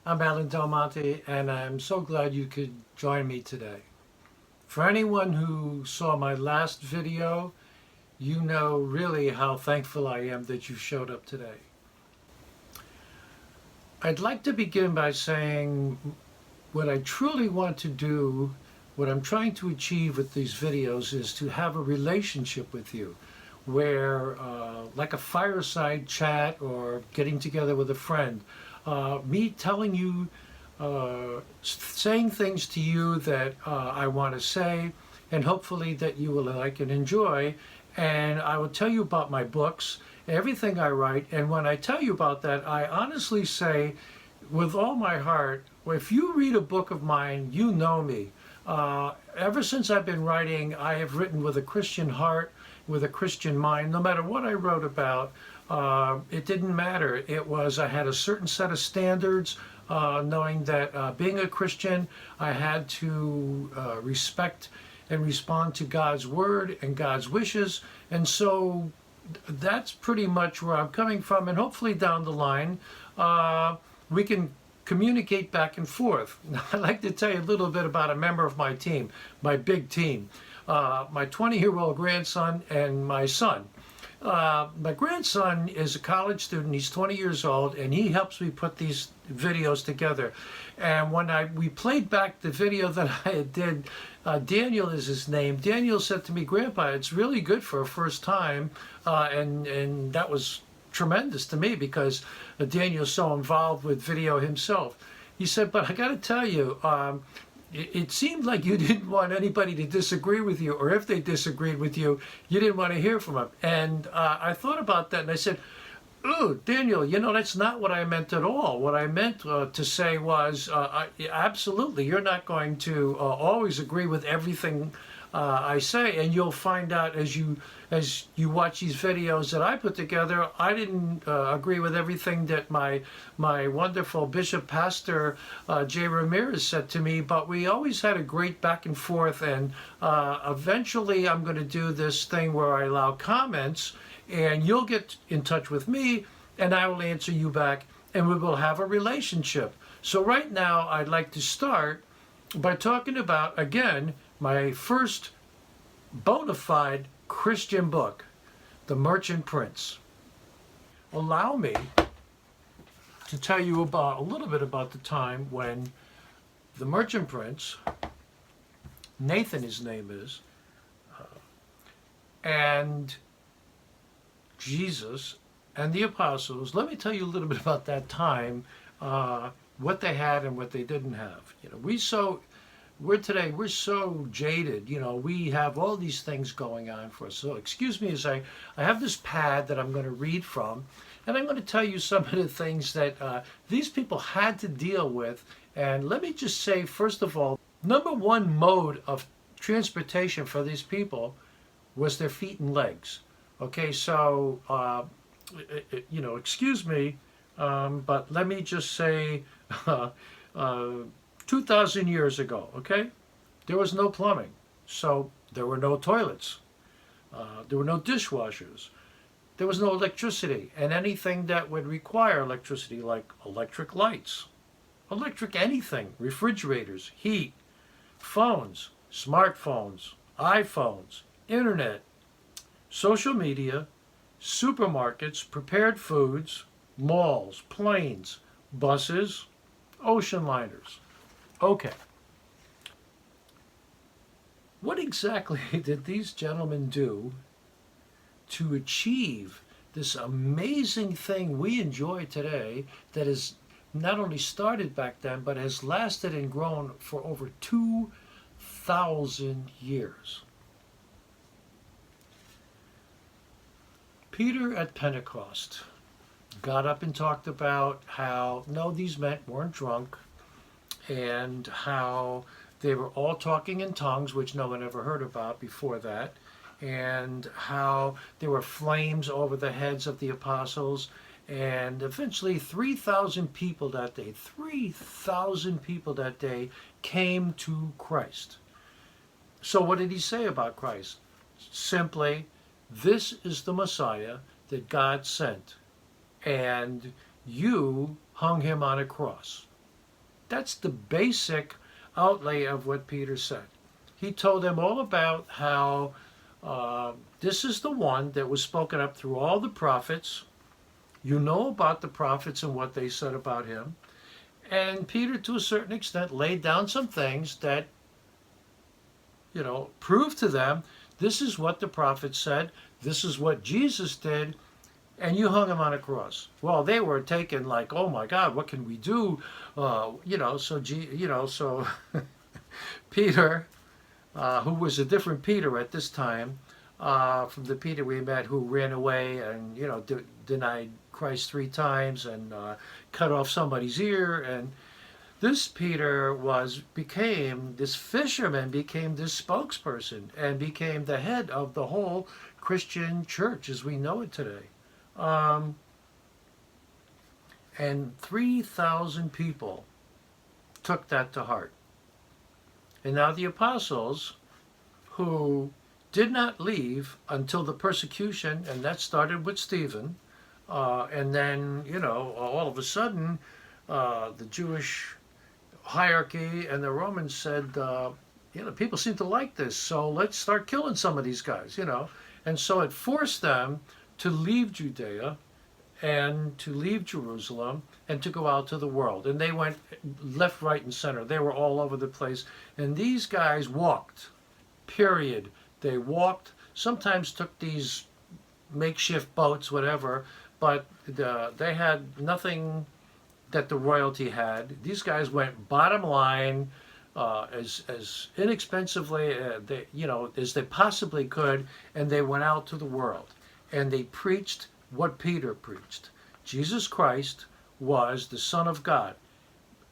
I'm Alan Monte, and I'm so glad you could join me today. For anyone who saw my last video, you know really how thankful I am that you showed up today. I'd like to begin by saying what I truly want to do, what I'm trying to achieve with these videos is to have a relationship with you where, like a fireside chat or getting together with a friend, me telling you, saying things to you that I want to say, and hopefully that you will like and enjoy. And I will tell you about my books, everything I write. And when I tell you about that, I honestly say, with all my heart, if you read a book of mine, you know me. Ever since I've been writing, I have written with a Christian heart, with a Christian mind. No matter what I wrote about, it didn't matter. I had a certain set of standards, knowing that being a Christian, I had to respect and respond to God's word and God's wishes. And so that's pretty much where I'm coming from. And hopefully down the line, we can communicate back and forth. Now, I'd like to tell you a little bit about a member of my team, my big team, my 20-year-old grandson and my son. My grandson is a college student. He's 20 years old, and he helps me put these videos together. And when we played back the video that I did, Daniel is his name. Daniel said to me, "Grandpa, it's really good for a first time," and that was tremendous to me because Daniel's so involved with video himself. He said, "But I got to tell you, it seemed like you didn't want anybody to disagree with you, or if they disagreed with you, you didn't want to hear from them." And I thought about that, and I said, "Oh, Daniel, that's not what I meant at all. What I meant to say was, absolutely, you're not going to always agree with everything I say, and you'll find out as you watch these videos that I put together. I didn't agree with everything that my wonderful Bishop Pastor Jay Ramirez said to me, but we always had a great back and forth. And eventually, I'm going to do this thing where I allow comments, and you'll get in touch with me, and I will answer you back, and we will have a relationship." So right now, I'd like to start by talking about, again, my first bona fide Christian book, The Merchant Prince. Allow me to tell you a little bit about the time when the Merchant Prince, Nathan his name is, and Jesus and the apostles. Let me tell you a little bit about that time, what they had and what they didn't have. We're so jaded, we have all these things going on for us. So excuse me as I have this pad that I'm going to read from, and I'm going to tell you some of the things that these people had to deal with. And let me just say, first of all, number one mode of transportation for these people was their feet and legs. Okay, so, excuse me, but let me just say, 2,000 years ago, okay, there was no plumbing, so there were no toilets, there were no dishwashers, there was no electricity, and anything that would require electricity, like electric lights, electric anything, refrigerators, heat, phones, smartphones, iPhones, internet, social media, supermarkets, prepared foods, malls, planes, buses, ocean liners. Okay. What exactly did these gentlemen do to achieve this amazing thing we enjoy today that is not only started back then, but has lasted and grown for over 2,000 years? Peter at Pentecost got up and talked about how, no, these men weren't drunk, and how they were all talking in tongues, which no one ever heard about before that, and how there were flames over the heads of the apostles, and eventually 3,000 people that day came to Christ. So what did he say about Christ? Simply, this is the Messiah that God sent, and you hung him on a cross. that's the basic outlay of what Peter said. He told them all about how this is the one that was spoken up through all the prophets. You know about the prophets and what they said about him. And Peter, to a certain extent, laid down some things that, proved to them, this is what the prophets said, this is what Jesus did, and you hung him on a cross. Well, they were taken like, oh my God, what can we do? So Peter, who was a different Peter at this time, from the Peter we met who ran away and, denied Christ 3 times and cut off somebody's ear. And this Peter became this fisherman, became this spokesperson, and became the head of the whole Christian church as we know it today. And 3,000 people took that to heart. And now the apostles, who did not leave until the persecution, and that started with Stephen, and then, all of a sudden, the Jewish hierarchy and the Romans said, people seem to like this, so let's start killing some of these guys, And so it forced them to leave Judea and to leave Jerusalem and to go out to the world. And they went left, right, and center. They were all over the place. And these guys walked, period. They walked, sometimes took these makeshift boats, whatever, but they had nothing that the royalty had. These guys went bottom line, as inexpensively as they possibly could, and they went out to the world. And they preached what Peter preached. Jesus Christ was the Son of God.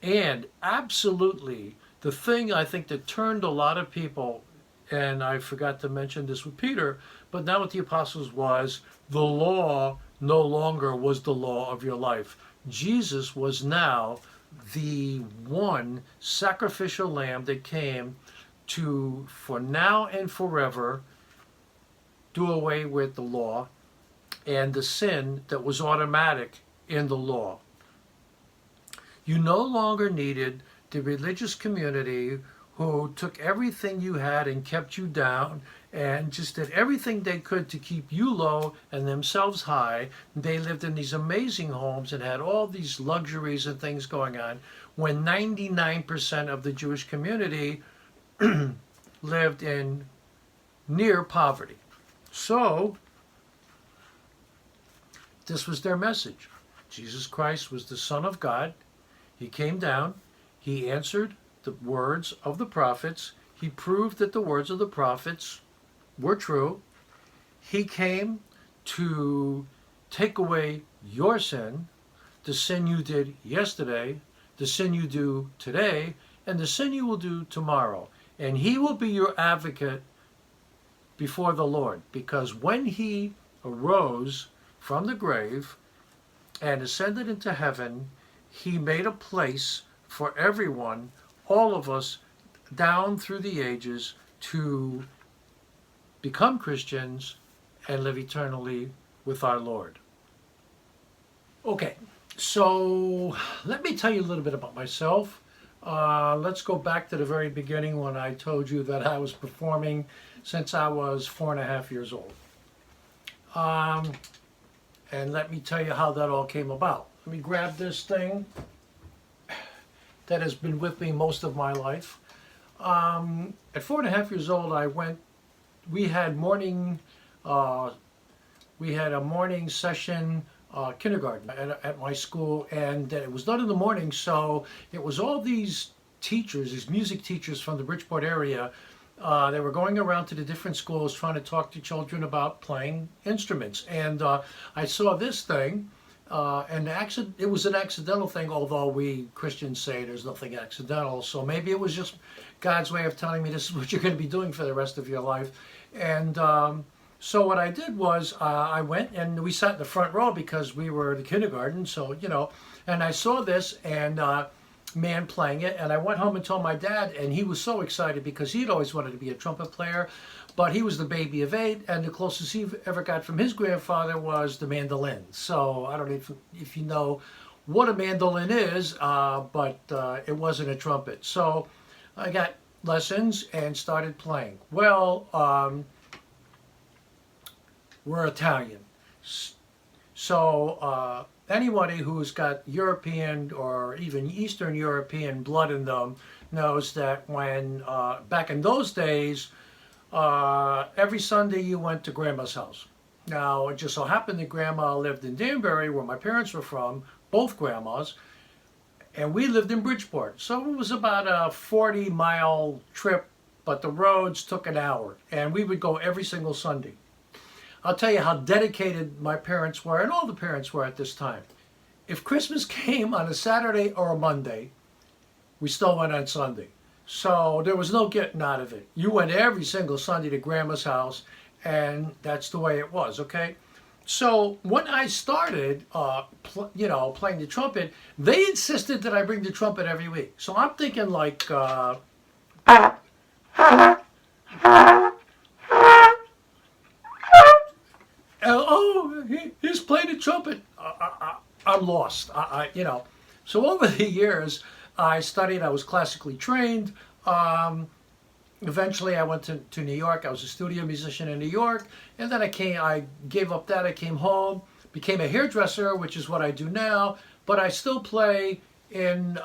And absolutely, the thing I think that turned a lot of people, and I forgot to mention this with Peter, but now with the apostles, was the law no longer was the law of your life. Jesus was now the one sacrificial lamb that came to, for now and forever, do away with the law and the sin that was automatic in the law. You no longer needed the religious community who took everything you had and kept you down and just did everything they could to keep you low and themselves high. They lived in these amazing homes and had all these luxuries and things going on, when 99% of the Jewish community lived in near poverty. So this was their message. Jesus Christ was the Son of God. He came down. He answered the words of the prophets. He proved that the words of the prophets were true. He came to take away your sin, the sin you did yesterday, the sin you do today, and the sin you will do tomorrow. And he will be your advocate before the Lord, because when he arose from the grave and ascended into heaven, he made a place for everyone, all of us, down through the ages, to become Christians and live eternally with our Lord. Okay, so let me tell you a little bit about myself. Let's go back to the very beginning when I told you that I was performing since I was 4.5 years old. And let me tell you how that all came about. Let me grab this thing that has been with me most of my life. At 4.5 years old, we had a morning session, kindergarten at my school, and it was done in the morning, so it was all these teachers, these music teachers from the Bridgeport area. They were going around to the different schools trying to talk to children about playing instruments. And I saw this thing, and it was an accidental thing, although we Christians say there's nothing accidental. So maybe it was just God's way of telling me this is what you're going to be doing for the rest of your life. And so what I did was I went and we sat in the front row because we were the kindergarten. So, and I saw this and man playing it, and I went home and told my dad, and he was so excited because he'd always wanted to be a trumpet player, but he was the baby of 8, and the closest he ever got from his grandfather was the mandolin. So I don't know if you know what a mandolin is, but it wasn't a trumpet. So I got lessons and started playing. Well, we're Italian. So anybody who's got European or even Eastern European blood in them knows that when, back in those days, every Sunday you went to Grandma's house. Now, it just so happened that Grandma lived in Danbury, where my parents were from, both grandmas, and we lived in Bridgeport. So it was about a 40-mile trip, but the roads took an hour, and we would go every single Sunday. I'll tell you how dedicated my parents were, and all the parents were at this time. If Christmas came on a Saturday or a Monday, we still went on Sunday. So there was no getting out of it. You went every single Sunday to Grandma's house, and that's the way it was, okay? So when I started, playing the trumpet, they insisted that I bring the trumpet every week. So I'm thinking like, he's playing the trumpet. I'm lost. So over the years, I studied. I was classically trained. Eventually, I went to New York. I was a studio musician in New York, and then I gave up that. I came home, became a hairdresser, which is what I do now. But I still play in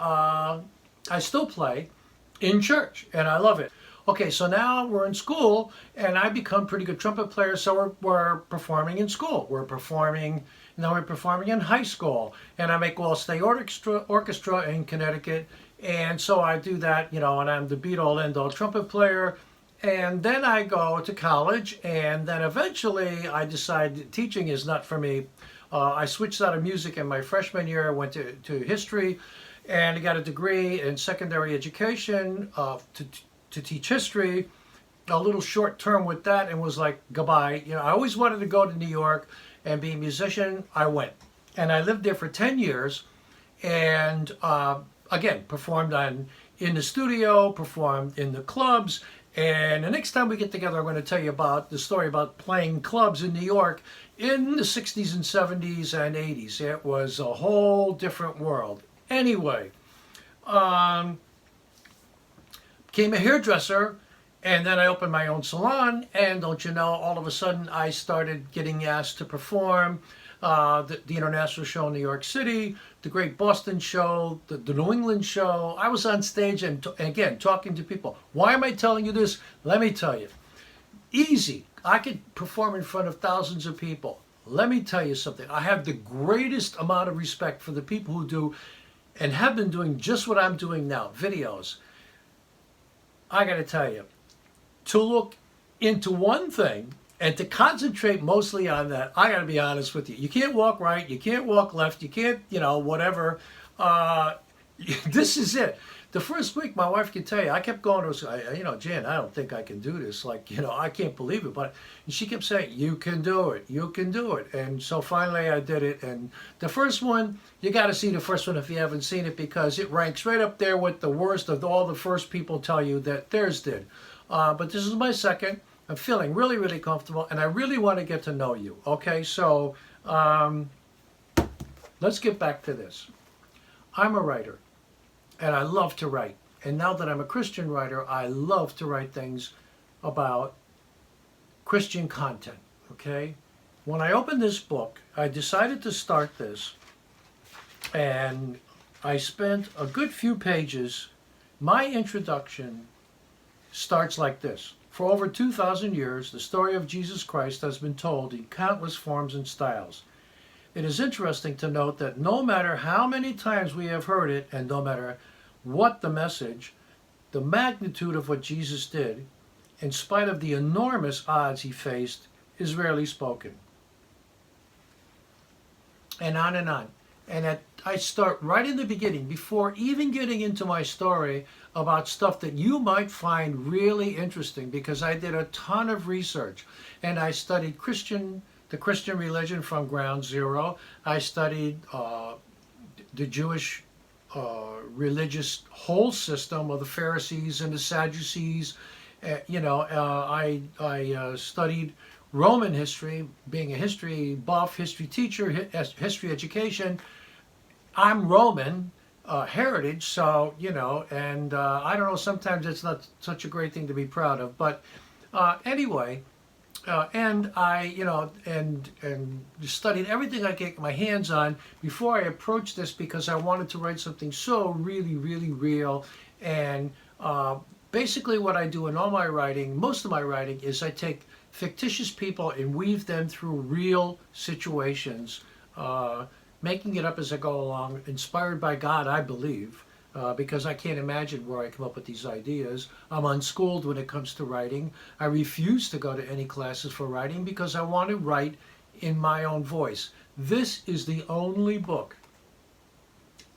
church, and I love it. Okay, so now we're in school, and I become pretty good trumpet player. So we're performing in school. We're performing in high school, and I make all-state orchestra in Connecticut. And so I do that, and I'm the be-all, end-all trumpet player. And then I go to college, and then eventually I decide teaching is not for me. I switched out of music in my freshman year. I went to history, and I got a degree in secondary education to teach history. A little short term with that, and was like, goodbye. I always wanted to go to New York and be a musician. I went, and I lived there for 10 years, and again, performed in the studio, performed in the clubs. And the next time we get together, I'm going to tell you about the story about playing clubs in New York in the 60s and 70s and 80s. It was a whole different world. Anyway, became a hairdresser, and then I opened my own salon, and don't you know, all of a sudden I started getting asked to perform the international show in New York City, the Great Boston Show, the New England Show. I was on stage and again, talking to people. Why am I telling you this? Let me tell you. Easy. I could perform in front of thousands of people. Let me tell you something. I have the greatest amount of respect for the people who do and have been doing just what I'm doing now, videos. I got to tell you, to look into one thing and to concentrate mostly on that, I got to be honest with you. You can't walk right, you can't walk left, you can't, whatever. This is it. The first week, my wife can tell you, I kept going to her, Jan, I don't think I can do this. I can't believe it. But and she kept saying, you can do it, you can do it. And so finally I did it. And the first one, you got to see the first one if you haven't seen it, because it ranks right up there with the worst of all the first people tell you that theirs did. But this is my second. I'm feeling really, really comfortable, and I really want to get to know you. Okay, so let's get back to this. I'm a writer, and I love to write. And now that I'm a Christian writer, I love to write things about Christian content. Okay? When I opened this book, I decided to start this, and I spent a good few pages. My introduction starts like this. For over 2,000 years, the story of Jesus Christ has been told in countless forms and styles. It is interesting to note that no matter how many times we have heard it, and no matter what the message, the magnitude of what Jesus did, in spite of the enormous odds he faced, is rarely spoken. And on and on. And I start right in the beginning, before even getting into my story, about stuff that you might find really interesting, because I did a ton of research, and I studied the Christian religion from ground zero. I studied the Jewish religious whole system of the Pharisees and the Sadducees. I studied Roman history, being a history buff, history teacher, history education. I'm Roman heritage, so, you know, and I don't know, sometimes it's not such a great thing to be proud of. But anyway, and I, you know, and studied everything I could get my hands on before I approached this, because I wanted to write something so really, really real. And basically what I do in all my writing, most of my writing, is I take fictitious people and weave them through real situations, making it up as I go along, inspired by God, I believe. Because I can't imagine where I come up with these ideas. I'm unschooled when it comes to writing. I refuse to go to any classes for writing because I want to write in my own voice. This is the only book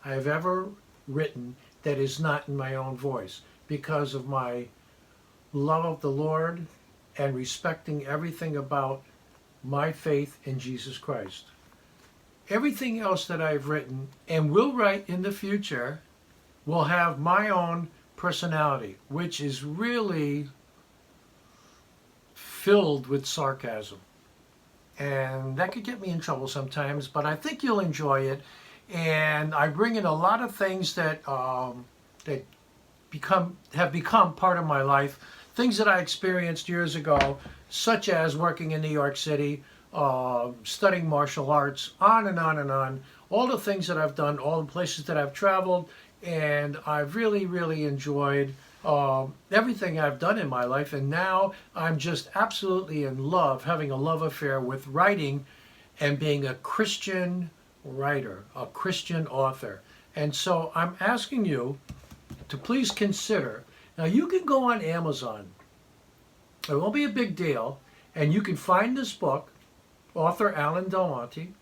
I have ever written that is not in my own voice, because of my love of the Lord and respecting everything about my faith in Jesus Christ. Everything else that I've written and will write in the future will have my own personality, which is really filled with sarcasm. And that could get me in trouble sometimes, but I think you'll enjoy it. And I bring in a lot of things that that have become part of my life, things that I experienced years ago, such as working in New York City, studying martial arts, on and on and on. All the things that I've done, all the places that I've traveled, and I've really, really enjoyed everything I've done in my life. And now I'm just absolutely in love, having a love affair with writing and being a Christian writer, a Christian author. And so I'm asking you to please consider. Now, you can go on Amazon. It won't be a big deal. And you can find this book, author Alan Del Monte.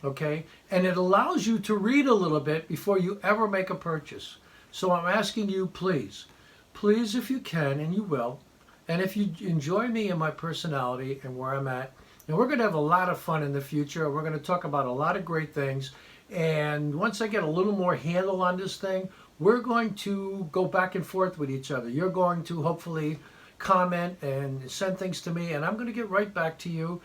Okay, and it allows you to read a little bit before you ever make a purchase. So I'm asking you, please, if you can, and you will, and if you enjoy me and my personality and where I'm at, and we're going to have a lot of fun in the future. We're going to talk about a lot of great things. And once I get a little more handle on this thing, we're going to go back and forth with each other. You're going to hopefully comment and send things to me, and I'm going to get right back to you.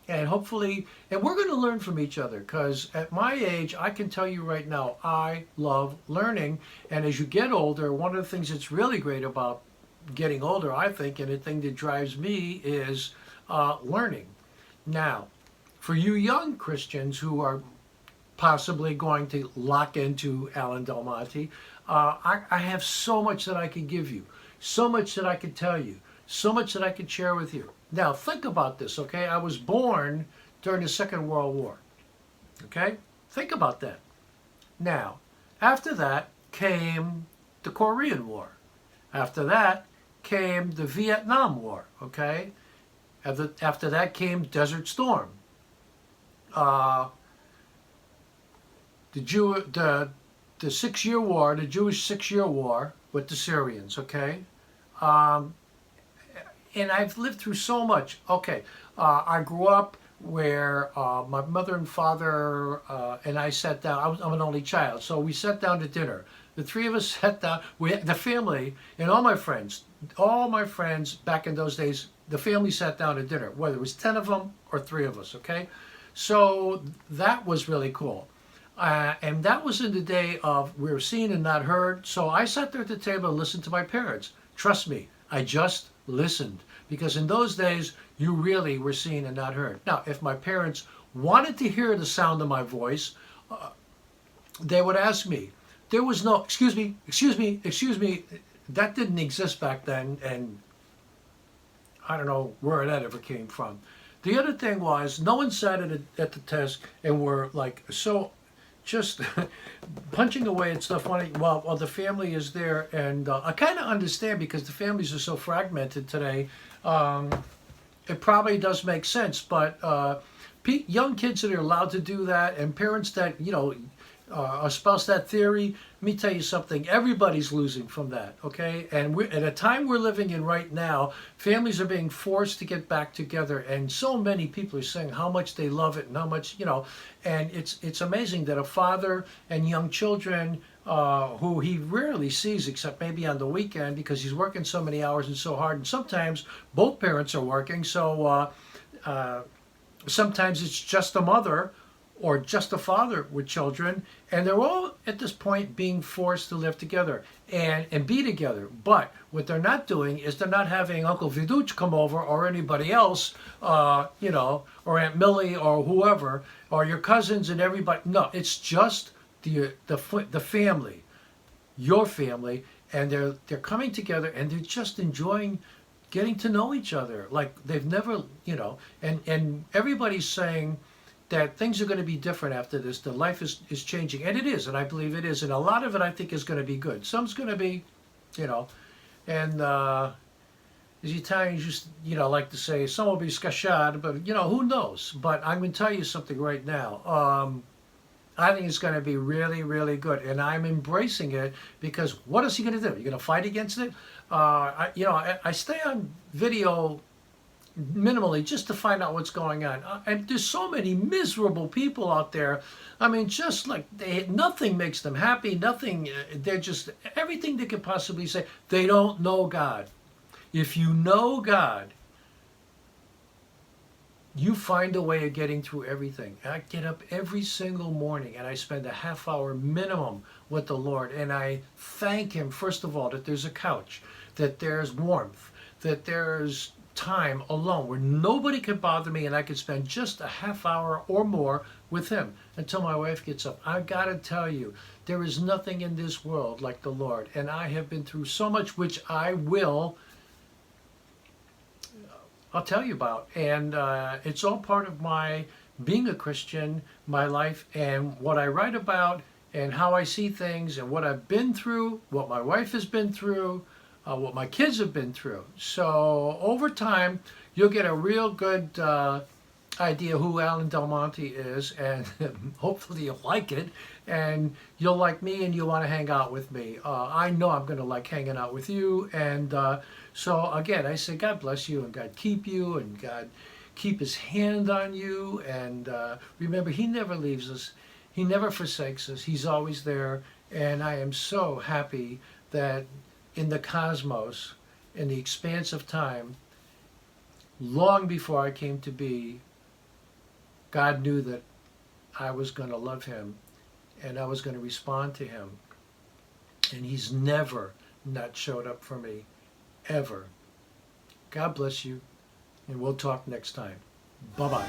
And hopefully, and we're going to learn from each other, because at my age, I can tell you right now, I love learning. And as you get older, one of the things that's really great about getting older, I think, and the thing that drives me is learning. Now, for you young Christians who are possibly going to lock into Alan Del Monte, I have so much that I could give you, so much that I could tell you, so much that I could share with you. Now, think about this, okay? I was born during the Second World War, okay? Think about that. Now, after that came the Korean War. After that came the Vietnam War, okay? After that came Desert Storm. The 6-year war, the Jewish 6-year war with the Syrians, okay? And I've lived through so much. Okay, I grew up where my mother and father and I sat down. I'm an only child, so we sat down to dinner. The three of us sat down. The family and all my friends back in those days, the family sat down to dinner, whether it was 10 of them or 3 of us, okay? So that was really cool. And that was in the day of we were seen and not heard. So I sat there at the table and listened to my parents. Trust me, I just listened, because in those days you really were seen and not heard. Now, if my parents wanted to hear the sound of my voice, they would ask me. There was no excuse me. That didn't exist back then, and I don't know where that ever came from. The other thing was, no one sat at the desk and were like so just punching away at stuff while the family is there. And I kind of understand, because the families are so fragmented today. It probably does make sense, but young kids that are allowed to do that, and parents that, you know, espouse that theory, let me tell you something, everybody's losing from that, okay? And we're at a time we're living in right now, families are being forced to get back together, and so many people are saying how much they love it and how much, you know, and it's amazing that a father and young children who he rarely sees except maybe on the weekend, because he's working so many hours and so hard, and sometimes both parents are working, so sometimes it's just the mother or just a father with children, and they're all at this point being forced to live together and be together. But what they're not doing is they're not having Uncle Viduch come over or anybody else, or Aunt Millie or whoever, or your cousins and everybody. No, it's just the family, your family, and they're coming together and they're just enjoying getting to know each other like they've never, and everybody's saying that things are going to be different after this. The life is changing, and it is, and I believe it is, and a lot of it I think is going to be good. Some's going to be, and as Italians used, like to say, some will be scasciad, but who knows? But I'm going to tell you something right now. I think it's going to be really, really good, and I'm embracing it because what is he going to do? You're going to fight against it? I stay on video minimally just to find out what's going on. And there's so many miserable people out there. I mean, just like nothing makes them happy. Nothing. They're just everything they could possibly say. They don't know God. If you know God, you find a way of getting through everything. I get up every single morning and I spend a half hour minimum with the Lord, and I thank Him, first of all, that there's a couch, that there's warmth, that there's time alone where nobody could bother me, and I could spend just a half hour or more with Him until my wife gets up. I gotta tell you, there is nothing in this world like the Lord, and I have been through so much, which I'll tell you about, and it's all part of my being a Christian, my life, and what I write about, and how I see things, and what I've been through, what my wife has been through, what my kids have been through. So over time, you'll get a real good idea who Alan Del Monte is, and hopefully you'll like it, and you'll like me, and you'll want to hang out with me. I know I'm going to like hanging out with you, and so again, I say God bless you, and God keep you, and God keep His hand on you, and remember, He never leaves us. He never forsakes us. He's always there, and I am so happy that in the cosmos, in the expanse of time, long before I came to be, God knew that I was going to love Him and I was going to respond to Him. And He's never not showed up for me, ever. God bless you, and we'll talk next time. Bye-bye.